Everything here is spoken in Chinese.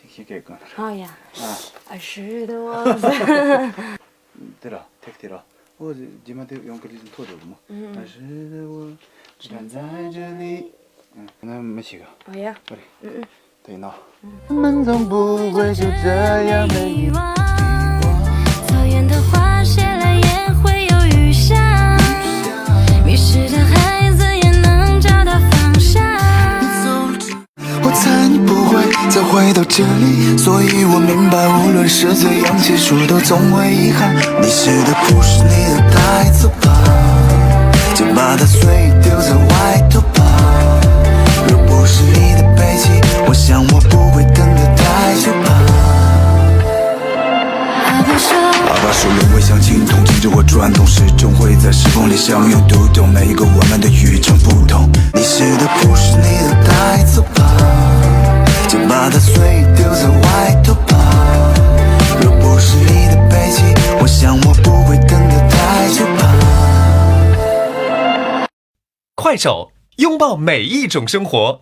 弾けるかな。好呀。是的，我。对了，take it 了。我今晚得用个这种拖着嘛。是的，我站在这里。那没几个。好呀。对呢。我们总不会就这样被遗忘。草原的花谢了也会有雨下，迷失的孩子也能找到方向。我猜你不会再回到这里，所以我明白，无论是怎样结束，都总会遗憾。你写的不是你的，带走吧，就把它随意丢在外头吧。若不是你的背弃，我想我不会等得太久吧。爸爸手轮回像青铜，紧着我转动，始终会在时空里相拥，读懂每一个我们的与众不同。你写的不是你的，带走吧，就把它随意丢在外头吧。若不是你的背弃，我想我不会等得太久吧。快手，拥抱每一种生活。